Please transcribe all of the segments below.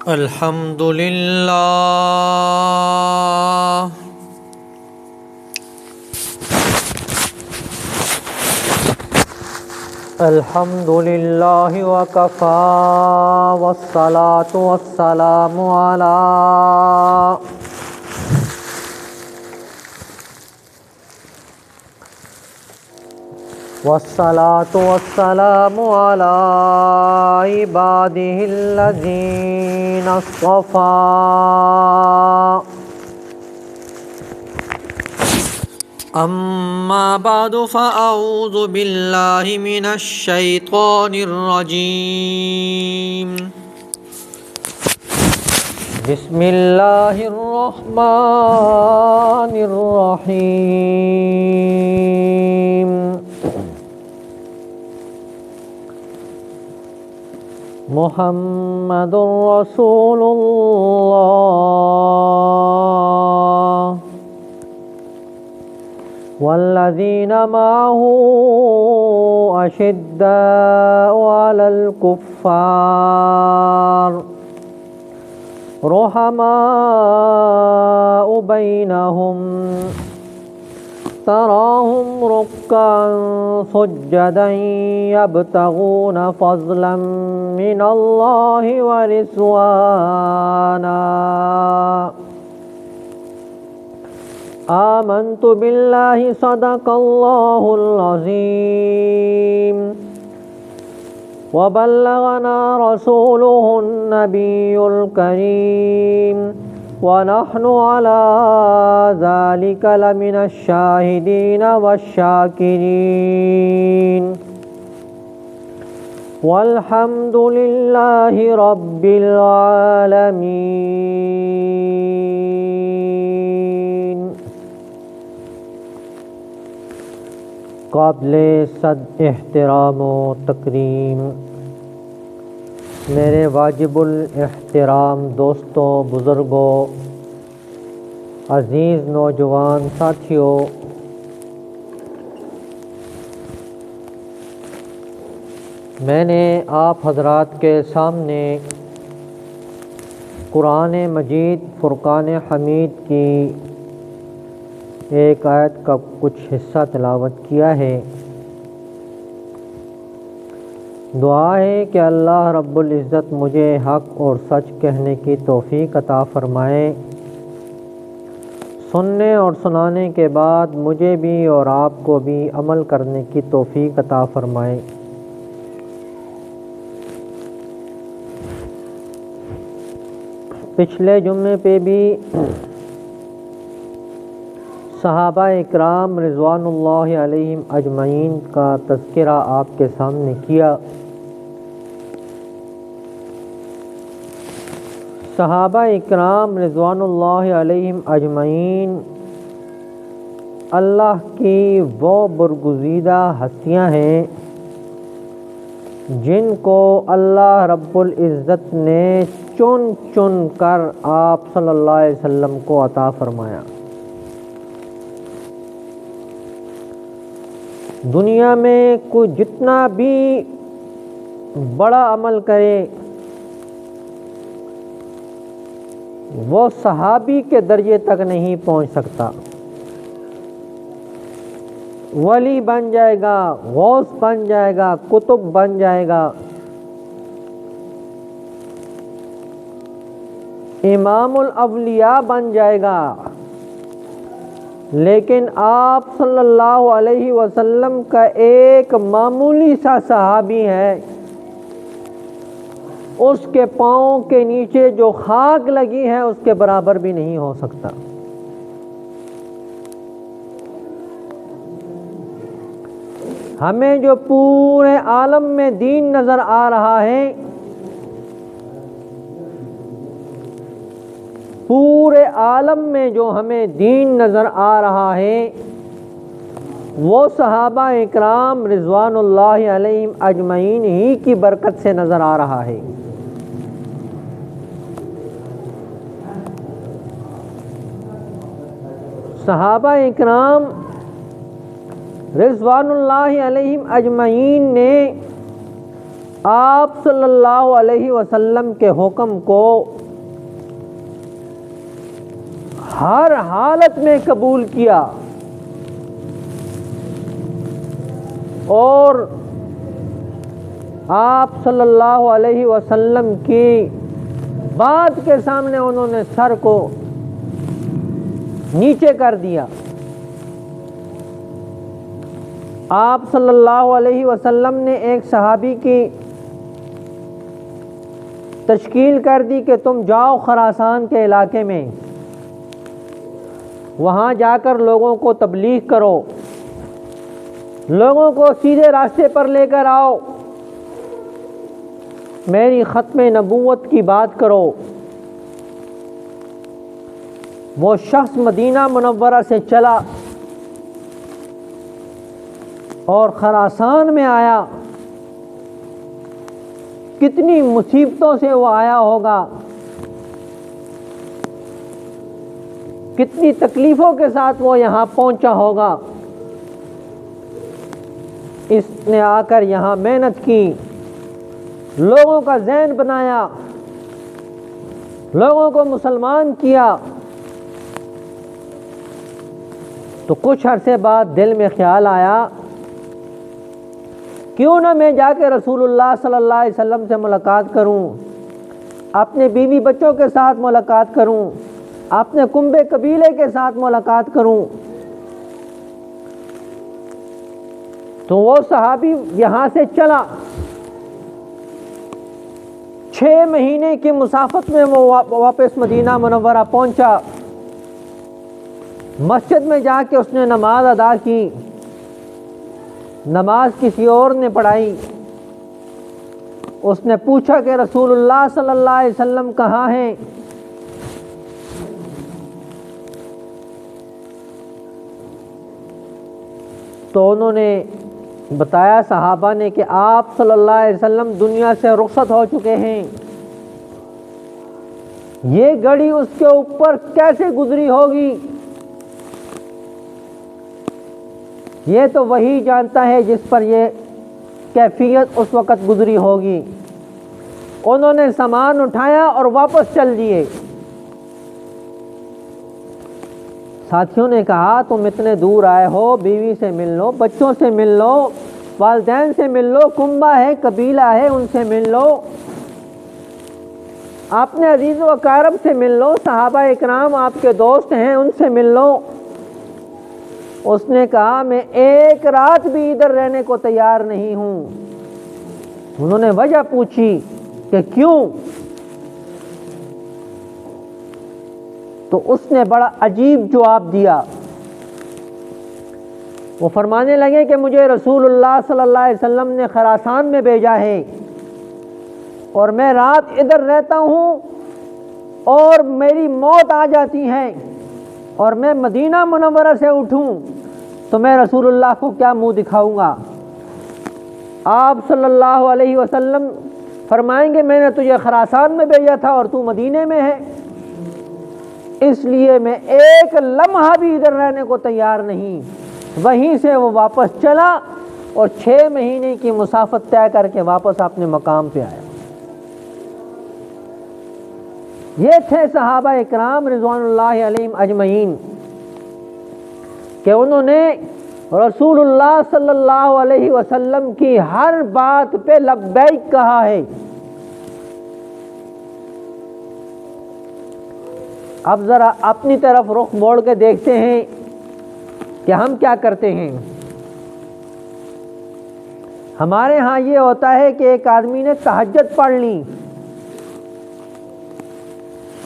الحمد لله الحمد لله وكفى والصلاة والسلام على عباده الذين اصطفى أما بعد فأعوذ بالله من الشيطان الرجيم بسم الله الرحمن الرحيم محمد رسول الله والذين معه أشداء على الكفار رحماء بينهم تراهم ركعا سجدا يبتغون فضلا من الله ورضوانا آمنت بالله صدق الله العظيم وبلغنا رسوله النبي الكريم ونحن على ذلك لمن الشاهدين والشاكرين والحمد لله رب العالمين۔ قابل صد احترام و تکریم میرے واجب الاحترام دوستوں، بزرگوں، عزیز نوجوان ساتھیوں، میں نے آپ حضرات کے سامنے قرآن مجید فرقان حمید کی ایک آیت کا کچھ حصہ تلاوت کیا ہے۔ دعا ہے کہ اللہ رب العزت مجھے حق اور سچ کہنے کی توفیق عطا فرمائے، سننے اور سنانے کے بعد مجھے بھی اور آپ کو بھی عمل کرنے کی توفیق عطا فرمائے۔ پچھلے جمعے پہ بھی صحابہ اکرام رضوان اللہ علیہم اجمعین کا تذکرہ آپ کے سامنے کیا۔ صحابہ اکرام رضوان اللہ علیہم اجمعین اللہ کی وہ برگزیدہ ہستیاں ہیں جن کو اللہ رب العزت نے چن چن کر آپ صلی اللہ علیہ وسلم کو عطا فرمایا۔ دنیا میں کوئی جتنا بھی بڑا عمل کرے وہ صحابی کے درجے تک نہیں پہنچ سکتا۔ ولی بن جائے گا، غوث بن جائے گا، قطب بن جائے گا، امام الاولیاء بن جائے گا، لیکن آپ صلی اللہ علیہ وسلم کا ایک معمولی سا صحابی ہے، اس کے پاؤں کے نیچے جو خاک لگی ہے اس کے برابر بھی نہیں ہو سکتا۔ ہمیں جو پورے عالم میں دین نظر آ رہا ہے، پورے عالم میں جو ہمیں دین نظر آ رہا ہے وہ صحابہ اکرام رضوان اللہ علیہم اجمعین ہی کی برکت سے نظر آ رہا ہے۔ صحابہ اکرام رضوان اللہ علیہم اجمعین نے آپ صلی اللہ علیہ وسلم کے حکم کو ہر حالت میں قبول کیا اور آپ صلی اللہ علیہ وسلم کی بات کے سامنے انہوں نے سر کو نیچے کر دیا۔ آپ صلی اللہ علیہ وسلم نے ایک صحابی کی تشکیل کر دی کہ تم جاؤ خراسان کے علاقے میں، وہاں جا کر لوگوں کو تبلیغ کرو، لوگوں کو سیدھے راستے پر لے کر آؤ، میری ختم نبوت کی بات کرو۔ وہ شخص مدینہ منورہ سے چلا اور خراسان میں آیا۔ کتنی مصیبتوں سے وہ آیا ہوگا، کتنی تکلیفوں کے ساتھ وہ یہاں پہنچا ہوگا۔ اس نے آ کر یہاں محنت کی، لوگوں کا ذہن بنایا، لوگوں کو مسلمان کیا۔ تو کچھ عرصے بعد دل میں خیال آیا، کیوں نہ میں جا کے رسول اللہ صلی اللہ علیہ وسلم سے ملاقات کروں، اپنے بیوی بچوں کے ساتھ ملاقات کروں، اپنے کنبے قبیلے کے ساتھ ملاقات کروں۔ تو وہ صحابی یہاں سے چلا، 6 مہینے کی مسافت میں وہ واپس مدینہ منورہ پہنچا۔ مسجد میں جا کے اس نے نماز ادا کی، نماز کسی اور نے پڑھائی۔ اس نے پوچھا کہ رسول اللہ صلی اللہ علیہ وسلم کہاں ہیں؟ تو انہوں نے بتایا صحابہ نے کہ آپ صلی اللہ علیہ وسلم دنیا سے رخصت ہو چکے ہیں۔ یہ گھڑی اس کے اوپر کیسے گزری ہوگی، یہ تو وہی جانتا ہے جس پر یہ کیفیت اس وقت گزری ہوگی۔ انہوں نے سامان اٹھایا اور واپس چل دیے۔ ساتھیوں نے کہا تم اتنے دور آئے ہو، بیوی سے مل لو، بچوں سے مل لو، والدین سے مل لو، کنبہ ہے، قبیلہ ہے، ان سے مل لو، اپنے عزیز و اقارب سے مل لو، صحابہ اکرام آپ کے دوست ہیں ان سے مل لو۔ اس نے کہا میں ایک رات بھی ادھر رہنے کو تیار نہیں ہوں۔ انہوں نے وجہ پوچھی کہ کیوں؟ تو اس نے بڑا عجیب جواب دیا۔ وہ فرمانے لگے کہ مجھے رسول اللہ صلی اللہ علیہ وسلم نے خراسان میں بھیجا ہے اور میں رات ادھر رہتا ہوں اور میری موت آ جاتی ہے اور میں مدینہ منورہ سے اٹھوں تو میں رسول اللہ کو کیا منہ دکھاؤں گا؟ آپ صلی اللہ علیہ وسلم فرمائیں گے میں نے تجھے خراسان میں بھیجا تھا اور تو مدینے میں ہے، اس لیے میں ایک لمحہ بھی ادھر رہنے کو تیار نہیں۔ وہیں سے وہ واپس چلا اور 6 مہینے کی مسافت طے کر کے واپس اپنے مقام پہ آیا۔ یہ تھے صحابہ اکرام رضوان اللہ علیہم اجمعین کہ انہوں نے رسول اللہ صلی اللہ علیہ وسلم کی ہر بات پہ لبیک کہا ہے۔ اب ذرا اپنی طرف رخ موڑ کے دیکھتے ہیں کہ ہم کیا کرتے ہیں۔ ہمارے ہاں یہ ہوتا ہے کہ ایک آدمی نے تہجد پڑھ لی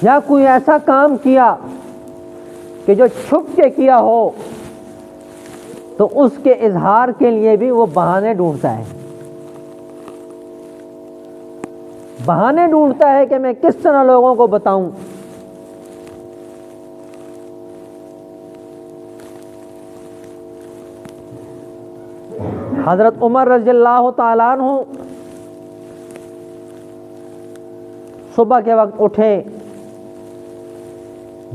یا کوئی ایسا کام کیا کہ جو چھپ کے کیا ہو تو اس کے اظہار کے لیے بھی وہ بہانے ڈھونڈتا ہے، بہانے ڈھونڈتا ہے کہ میں کس طرح لوگوں کو بتاؤں۔ حضرت عمر رضی اللہ تعالیٰ عنہ صبح کے وقت اٹھے،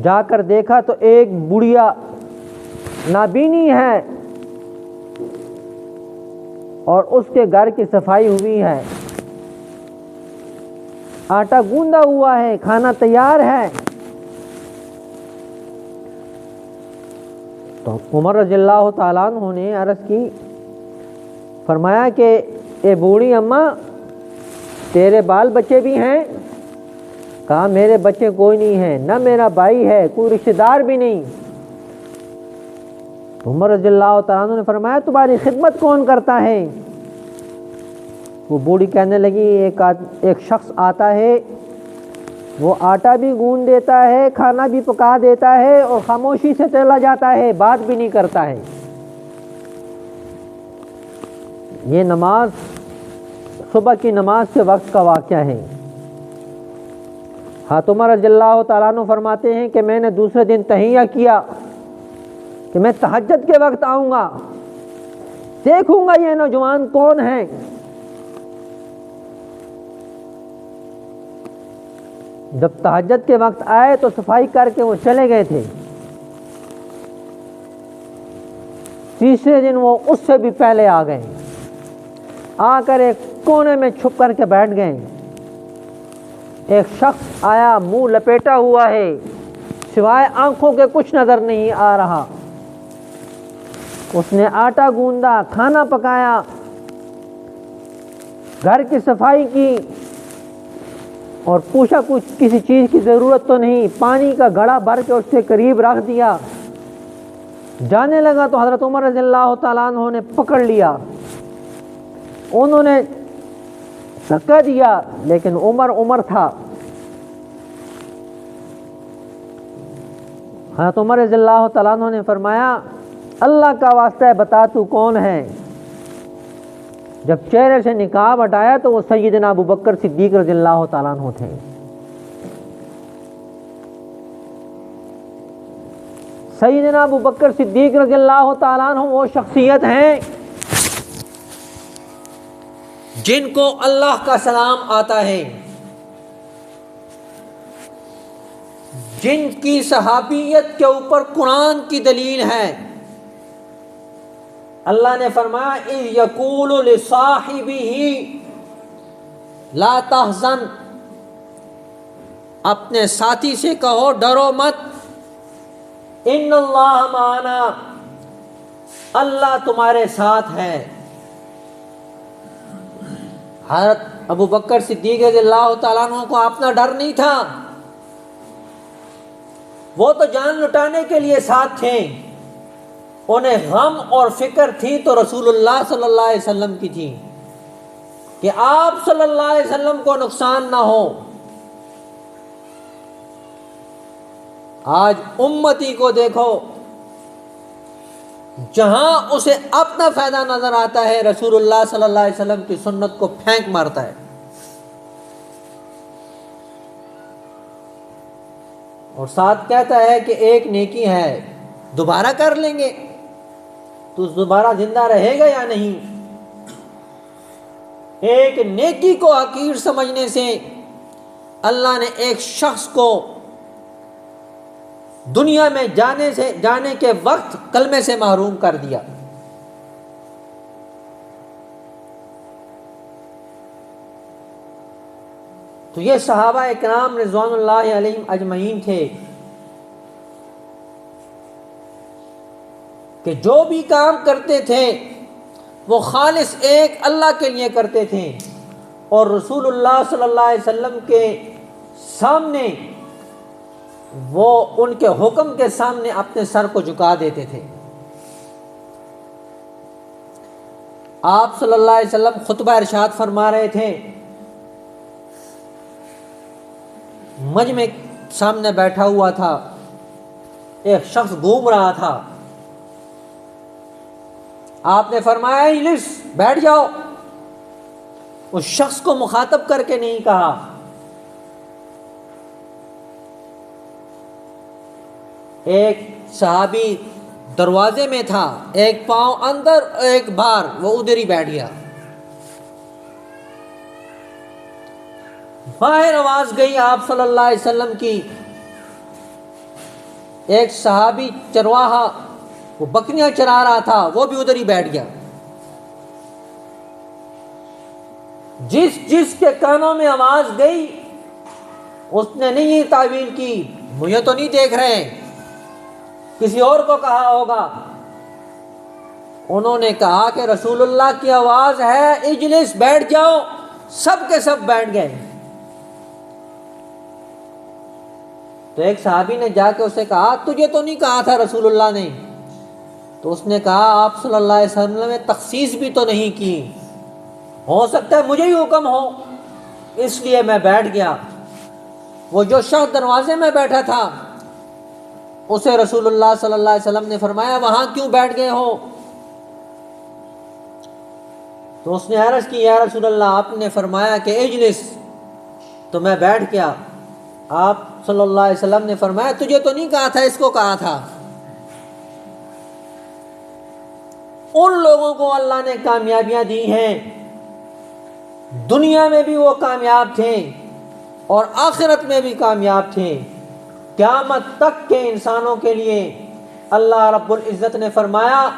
جا کر دیکھا تو ایک بڑھیا نابینی ہے اور اس کے گھر کی صفائی ہوئی ہے، آٹا گوندا ہوا ہے، کھانا تیار ہے۔ تو عمر رضی اللہ تعالیٰ عنہ نے عرض کی، فرمایا کہ اے بوڑھی اماں، تیرے بال بچے بھی ہیں؟ کہا میرے بچے کوئی نہیں ہیں، نہ میرا بھائی ہے، کوئی رشتہ دار بھی نہیں۔ عمر رضی اللہ تعالیٰ عنہ نے فرمایا تمہاری خدمت کون کرتا ہے؟ وہ بوڑھی کہنے لگی ایک شخص آتا ہے، وہ آٹا بھی گوندھ دیتا ہے، کھانا بھی پکا دیتا ہے اور خاموشی سے چلا جاتا ہے، بات بھی نہیں کرتا ہے۔ یہ نماز صبح کی نماز کے وقت کا واقعہ ہے۔ حضرت عمر رضی اللہ تعالیٰ عنہ فرماتے ہیں کہ میں نے دوسرے دن تہیہ کیا کہ میں تہجد کے وقت آؤں گا، دیکھوں گا یہ نوجوان کون ہیں۔ جب تہجد کے وقت آئے تو صفائی کر کے وہ چلے گئے تھے۔ تیسرے دن وہ اس سے بھی پہلے آ گئے، آ کر ایک کونے میں چھپ کر کے بیٹھ گئے۔ ایک شخص آیا، منہ لپیٹا ہوا ہے، سوائے آنکھوں کے کچھ نظر نہیں آ رہا۔ اس نے آٹا گوندا، کھانا پکایا، گھر کی صفائی کی اور پوچھا کچھ کسی چیز کی ضرورت تو نہیں، پانی کا گھڑا بھر کے اس کے قریب رکھ دیا۔ جانے لگا تو حضرت عمر رضی اللہ تعالیٰ عنہ نے پکڑ لیا، انہوں نے دھکا دیا، لیکن عمر تھا۔ حضرت عمر رضی اللہ تعالیٰ عنہ نے فرمایا اللہ کا واسطہ ہے بتا تو کون ہے؟ جب چہرے سے نقاب ہٹایا تو وہ سیدنا ابو بکر صدیق رضی اللہ تعالیٰ عنہ تھے۔ سیدنا ابو بکر صدیق رضی اللہ تعالیٰ عنہ وہ شخصیت ہیں جن کو اللہ کا سلام آتا ہے، جن کی صحابیت کے اوپر قرآن کی دلیل ہے۔ اللہ نے فرمایا اذ یقول لصاحبہ لا تحزن، اپنے ساتھی سے کہو ڈرو مت، ان اللہ معنا، اللہ تمہارے ساتھ ہے۔ حضرت ابو بکر صدیق رضی اللہ تعالیٰ عنہ کو اپنا ڈر نہیں تھا، وہ تو جان لٹانے کے لیے ساتھ تھے، انہیں غم اور فکر تھی تو رسول اللہ صلی اللہ علیہ وسلم کی تھی کہ آپ صلی اللہ علیہ وسلم کو نقصان نہ ہو۔ آج امتی کو دیکھو، جہاں اسے اپنا فائدہ نظر آتا ہے رسول اللہ صلی اللہ علیہ وسلم کی سنت کو پھینک مارتا ہے، اور ساتھ کہتا ہے کہ ایک نیکی ہے دوبارہ کر لیں گے، تو دوبارہ زندہ رہے گا یا نہیں؟ ایک نیکی کو حقیر سمجھنے سے اللہ نے ایک شخص کو دنیا میں جانے کے وقت کلمے سے محروم کر دیا۔ تو یہ صحابہ اکرام رضوان اللہ علیہم اجمعین تھے کہ جو بھی کام کرتے تھے وہ خالص ایک اللہ کے لیے کرتے تھے، اور رسول اللہ صلی اللہ علیہ وسلم کے سامنے وہ ان کے حکم کے سامنے اپنے سر کو جھکا دیتے تھے۔ آپ صلی اللہ علیہ وسلم خطبہ ارشاد فرما رہے تھے، مجمع سامنے بیٹھا ہوا تھا، ایک شخص گھوم رہا تھا، آپ نے فرمایا اجلس، بیٹھ جاؤ۔ اس شخص کو مخاطب کر کے نہیں کہا، ایک صحابی دروازے میں تھا، ایک پاؤں اندر ایک باہر، وہ ادھر ہی بیٹھ گیا۔ باہر آواز گئی آپ صلی اللہ علیہ وسلم کی، ایک صحابی چرواہا وہ بکریاں چرا رہا تھا، وہ بھی ادھر ہی بیٹھ گیا۔ جس کے کانوں میں آواز گئی اس نے نہیں یہ تعویل کی مجھے تو نہیں دیکھ رہے، کسی اور کو کہا ہوگا۔ انہوں نے کہا کہ رسول اللہ کی آواز ہے اجلس، بیٹھ جاؤ، سب کے سب بیٹھ گئے۔ تو ایک صحابی نے جا کے اسے کہا تجھے تو نہیں کہا تھا رسول اللہ نے؟ تو اس نے کہا آپ صلی اللہ علیہ وسلم نے تخصیص بھی تو نہیں کی، ہو سکتا ہے مجھے ہی حکم ہو، اس لیے میں بیٹھ گیا۔ وہ جو شخص دروازے میں بیٹھا تھا اسے رسول اللہ صلی اللہ علیہ وسلم نے فرمایا وہاں کیوں بیٹھ گئے ہو؟ تو اس نے عرض کی یا رسول اللہ آپ نے فرمایا کہ اجلس، تو میں بیٹھ گیا۔ آپ صلی اللہ علیہ وسلم نے فرمایا تجھے تو نہیں کہا تھا، اس کو کہا تھا۔ ان لوگوں کو اللہ نے کامیابیاں دی ہیں، دنیا میں بھی وہ کامیاب تھے اور آخرت میں بھی کامیاب تھے۔ قیامت تک کے انسانوں کے لیے اللہ رب العزت نے فرمایا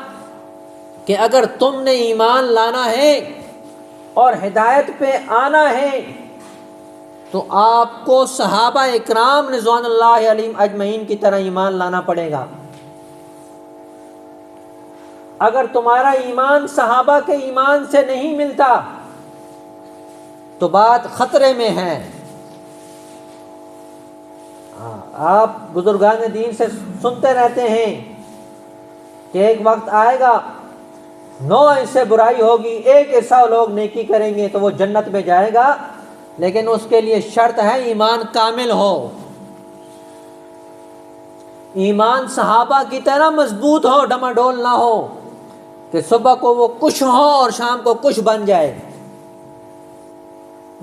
کہ اگر تم نے ایمان لانا ہے اور ہدایت پہ آنا ہے تو آپ کو صحابہ اکرام رضوان اللہ علیہم اجمعین کی طرح ایمان لانا پڑے گا۔ اگر تمہارا ایمان صحابہ کے ایمان سے نہیں ملتا تو بات خطرے میں ہے۔ آپ بزرگان دین سے سنتے رہتے ہیں کہ ایک وقت آئے گا 9 حصے برائی ہوگی، 1 حصہ لوگ نیکی کریں گے تو وہ جنت میں جائے گا، لیکن اس کے لیے شرط ہے ایمان کامل ہو، ایمان صحابہ کی طرح مضبوط ہو، ڈماڈول نہ ہو کہ صبح کو وہ کچھ ہو اور شام کو کچھ بن جائے۔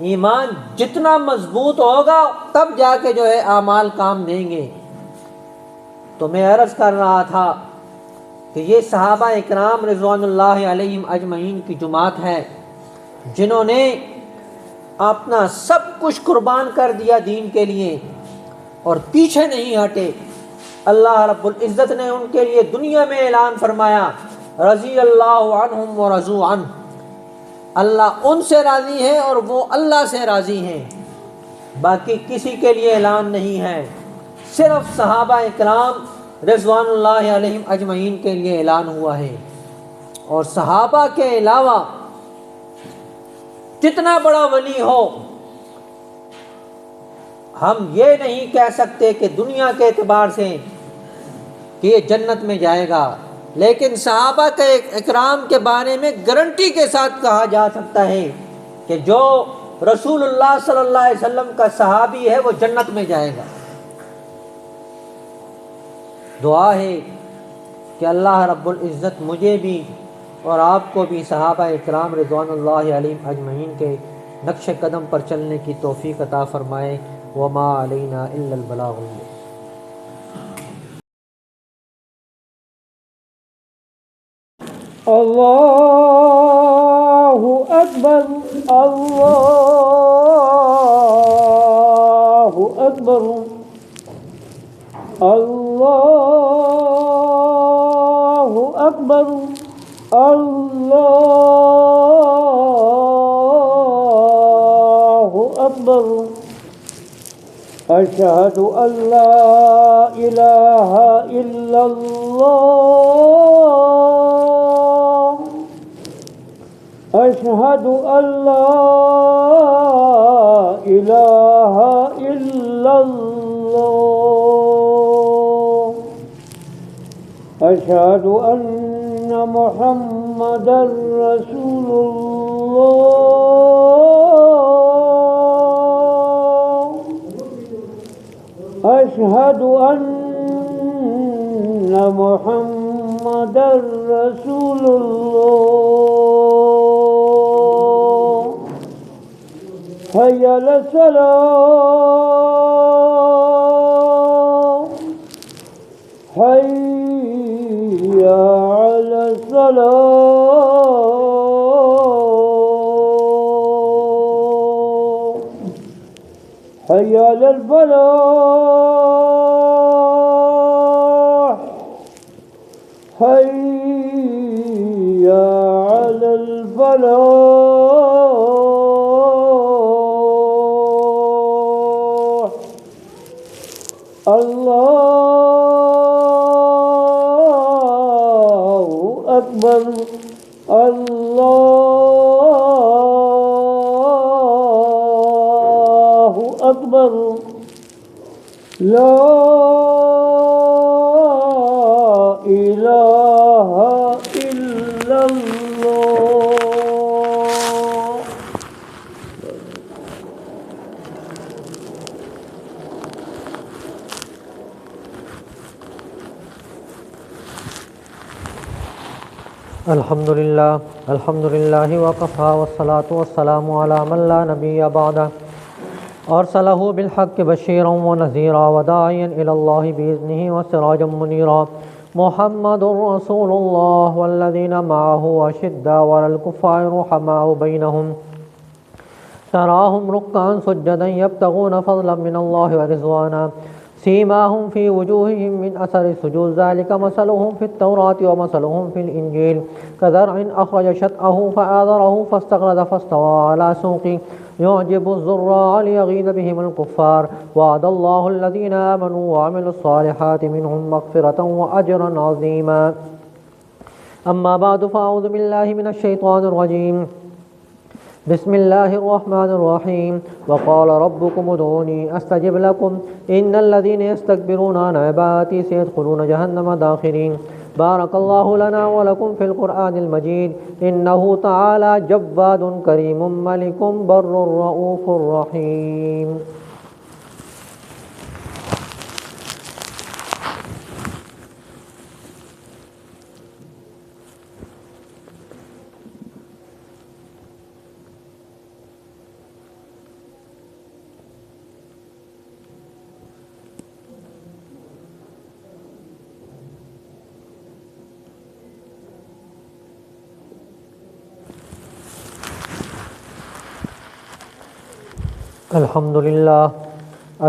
ایمان جتنا مضبوط ہوگا تب جا کے جو ہے اعمال کام دیں گے۔ تو میں عرض کر رہا تھا کہ یہ صحابہ اکرام رضوان اللہ علیہم اجمعین کی جماعت ہے جنہوں نے اپنا سب کچھ قربان کر دیا دین کے لیے اور پیچھے نہیں ہٹے۔ اللہ رب العزت نے ان کے لیے دنیا میں اعلان فرمایا رضی اللہ عنہم ورضوا عنہ، اللہ ان سے راضی ہے اور وہ اللہ سے راضی ہیں۔ باقی کسی کے لیے اعلان نہیں ہے، صرف صحابہ اکرام رضوان اللہ علیہم اجمعین کے لیے اعلان ہوا ہے۔ اور صحابہ کے علاوہ جتنا بڑا ولی ہو ہم یہ نہیں کہہ سکتے کہ دنیا کے اعتبار سے کہ یہ جنت میں جائے گا، لیکن صحابہ کے اکرام کے بارے میں گارنٹی کے ساتھ کہا جا سکتا ہے کہ جو رسول اللہ صلی اللہ علیہ وسلم کا صحابی ہے وہ جنت میں جائے گا۔ دعا ہے کہ اللہ رب العزت مجھے بھی اور آپ کو بھی صحابہ اکرام رضوان اللہ علیہم اجمعین کے نقش قدم پر چلنے کی توفیق عطا فرمائے۔ وما علینا الا البلاغ المبین۔ اللہ اکبر، اللہ اکبر، اللہ اکبر، اللہ اکبر، اشہد ان لا الہ الا اللہ، اشہد ان لا الہ الا اللہ، اشہد ان محمدا رسول اللہ، اشہد ان محمدا رسول اللہ، حی علی الصلاۃ، حی علی الصلاۃ، حی علی الفلاح، حی علی الفلاح۔ الله أكبر الله أكبر لا إله إلا الله. الحمد لله وكفى والصلاة والسلام على من لا نبي بعده أرسله بالحق بشيرا ونذيرا وداعيا إلى الله بإذنه وسراجا منيرا محمد رسول الله والذين معه أشداء على الكفار رحماء بينهم تراهم ركعا سجدا يبتغون فضلا من الله ورضوانا سيماهم في وجوههم من أثر السجود ذلك مثلهم في التوراة ومثلهم في الإنجيل كزرع أخرج شطأه فآذره فاستغلظ فاستوى على سوقه يعجب الزراع ليغيظ بهم الكفار وعد الله الذين آمنوا وعملوا الصالحات منهم مغفرة وأجرا عظيما. أما بعد فأعوذ بالله من الشيطان الرجيم. بسم الله الرحمن الرحيم. وقال ربكم ادعوني أستجب لكم إن الذين يستكبرون عن عبادتي سيدخلون جهنم داخرين. بارك الله لنا ولكم في القرآن المجيد إنه تعالى جواد كريم ملك بر رؤوف رحيم.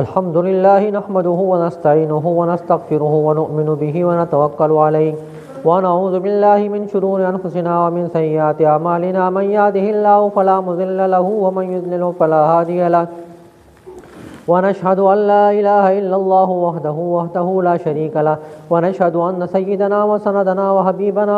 الحمد لله نحمده ونستعينه ونستغفره ونؤمن به ونتوكل عليه ونعوذ بالله من شرور أنفسنا ومن سيئات أعمالنا من يهده الله فلا مضل له ومن يضلل فلا هادي له ونشهد أن لا إله إلا الله وحده لا شريك له ونشهد أن سيدنا وسندنا وحبيبنا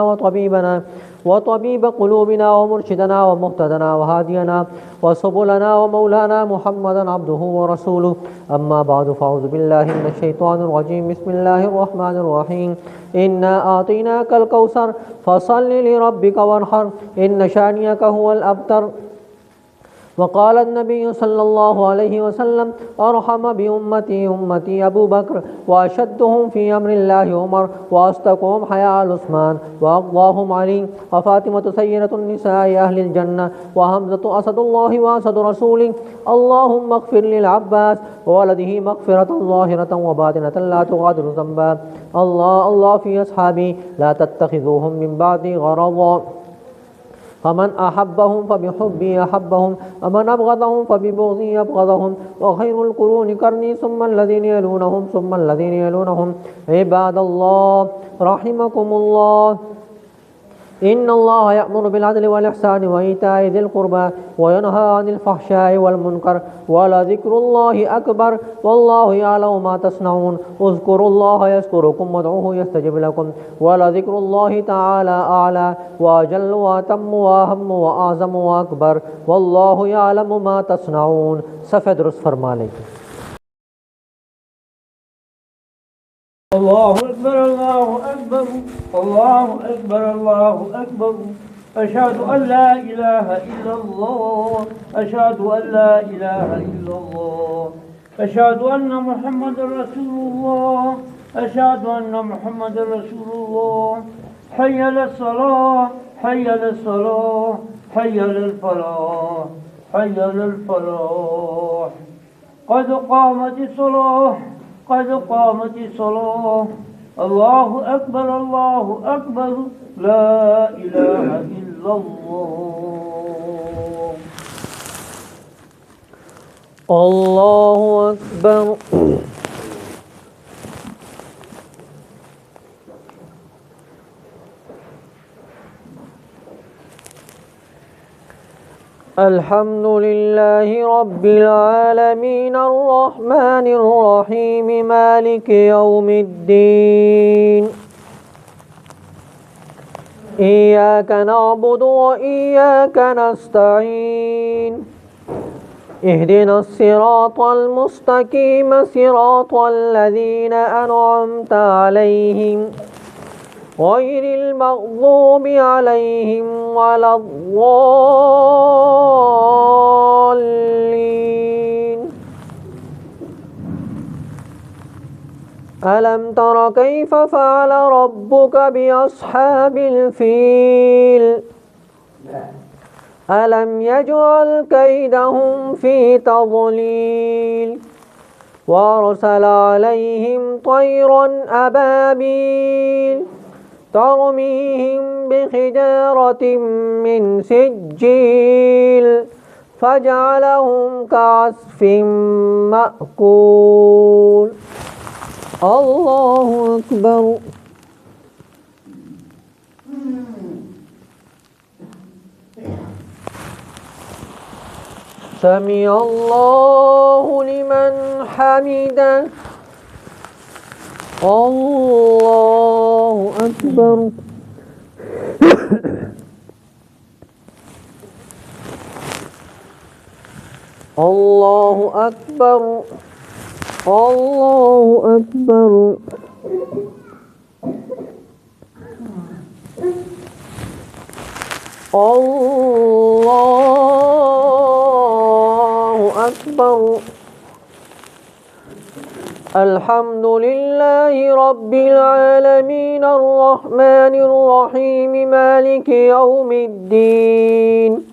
وطبيب قلوبنا ومرشدنا ومهتدنا وهادينا وسبلنا ومولانا محمدا عبده ورسوله. أما بعد فأعوذ بالله من الشيطان الرجيم. بسم الله الرحمن الرحيم. إنا أعطيناك الكوثر فصل لربك وانحر إن شانئك هو الأبتر. وقال النبي صلى الله عليه وسلم أرحم بأمتي أبو بكر وأشدهم في أمر الله عمر وأصدقهم حياء عثمان وأقواهم علي وفاطمة سيدة النساء أهل الجنة وحمزة أسد الله وأسد رسوله. اللهم اغفر للعباس وولده مغفرة ظاهرة وباطنة لا تغادر ذنبا. الله في أصحابي لا تتخذوهم من بعدي غرضا فمن أحبهم فبحبي أحبهم ومن أبغضهم فببغضي أبغضهم وخير القرون قرني ثم الذين يلونهم ثم الذين يلونهم. عباد الله رحمكم الله إن الله يأمر بالعدل والإحسان وإيتاء ذي القربى وينهى عن الفحشاء والمنكر ولذكر الله أكبر والله يعلم ما تصنعون. اذكروا الله يذكركم وادعوه يستجب لكم ولذكر الله تعالى أعلى وأجل وأتم وأهم وأعظم وأكبر والله يعلم ما تصنعون. صفحہ درست فرما لیں. الله أكبر الله أكبر الله أكبر الله أكبر أشهد أن لا إله إلا الله أشهد أن لا إله إلا الله أشهد أن محمد رسول الله أشهد أن محمد رسول الله. حي على الصلاة حي على الصلاة حي على الفلاح حي على الفلاح. قد قامت الصلاة قد قامت الصلاة. الله أكبر الله أكبر لا إله إلا الله. الله أكبر. الحمد لله رب العالمين الرحمن الرحيم مالك يوم الدين إياك نعبد وإياك نستعين اهدنا الصراط المستقيم صراط الذين أنعمت عليهم غير المغضوب عليهم ولا الضالين ألم تر كيف فعل ربك بأصحاب الفيل ألم يجعل كيدهم في تضليل وأرسل عليهم طيرا أبابيل ترميهم بحجارة من سجيل فجعلهم كعصف مأكول الله أكبر سمع الله لمن حمده الله أكبر الله أكبر الله أكبر الله أكبر الحمد لله رب العالمين الرحمن الرحيم مالك يوم الدين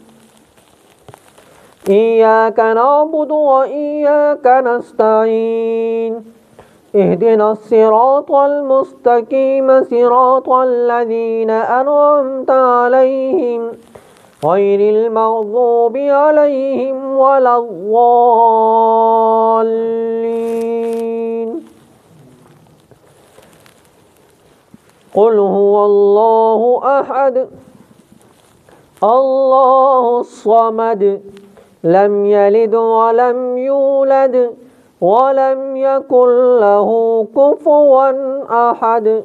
إياك نعبد وإياك نستعين اهدنا الصراط المستقيم صراط الذين أنعمت عليهم غير المغضوب عليهم ولا الضالين قل هو الله أحد الله الصمد لم يلد ولم يولد ولم يكن له كفوا أحد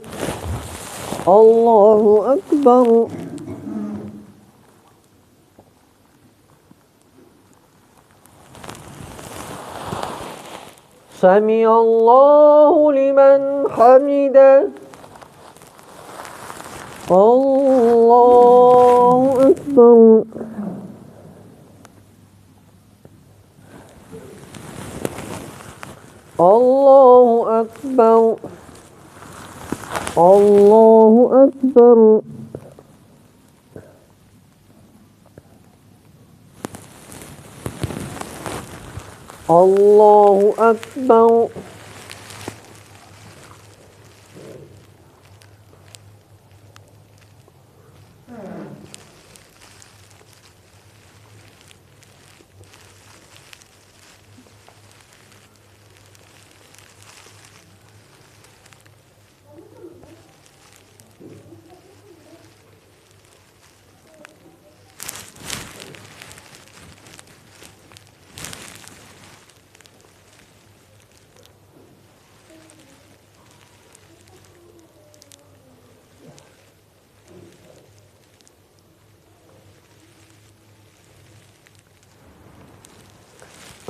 الله أكبر سمع الله لمن حمده الله أكبر الله أكبر الله أكبر الله أكبر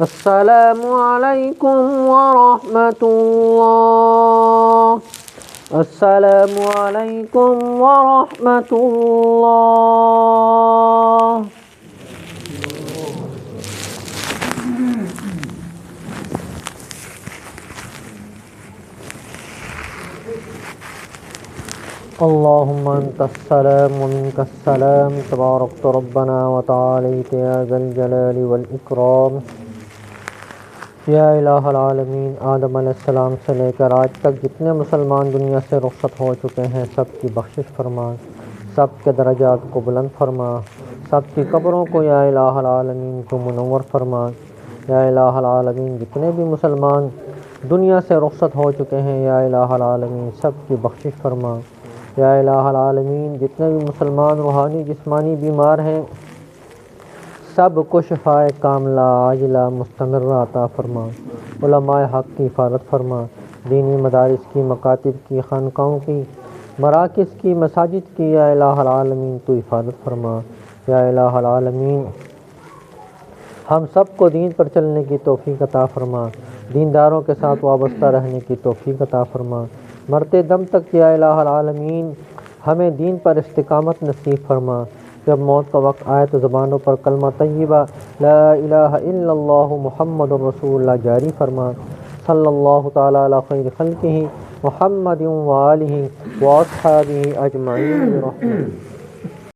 السلام عليكم ورحمة الله السلام عليكم ورحمة الله اللهم أنت السلام ومنك السلام تباركت ربنا وتعاليت يا ذا الجلال والإكرام یا الہ العالمین آدم علیہ السلام سے لے کر آج تک جتنے مسلمان دنیا سے رخصت ہو چکے ہیں سب کی بخشش فرما، سب کے درجات کو بلند فرما، سب کی قبروں کو یا الہ العالمین کو منور فرما۔ یا الہ العالمین جتنے بھی مسلمان دنیا سے رخصت ہو چکے ہیں یا الہ العالمین سب کی بخشش فرما۔ یا الہ العالمین جتنے بھی مسلمان روحانی جسمانی بیمار ہیں سب کو شفائے کاملہ عاجلہ مستمرہ عطا فرما، علماء حق کی حفاظت فرما، دینی مدارس کی، مکاتب کی، خانقاہوں کی، مراکز کی، مساجد کی، یا الہ العالمین تو حفاظت فرما، یا الہ العالمین ہم سب کو دین پر چلنے کی توفیق عطا فرما، دینداروں کے ساتھ وابستہ رہنے کی توفیق عطا فرما، مرتے دم تک یا الہ العالمین ہمیں دین پر استقامت نصیب فرما، جب موت کا وقت آئے تو زبانوں پر کلمہ طیبہ لا الہ الا اللہ محمد رسول اللہ جاری فرما، صلی اللہ تعالی علی خیر خلقہ محمد و آلہ و اصحابہ اجمعین برحمتک۔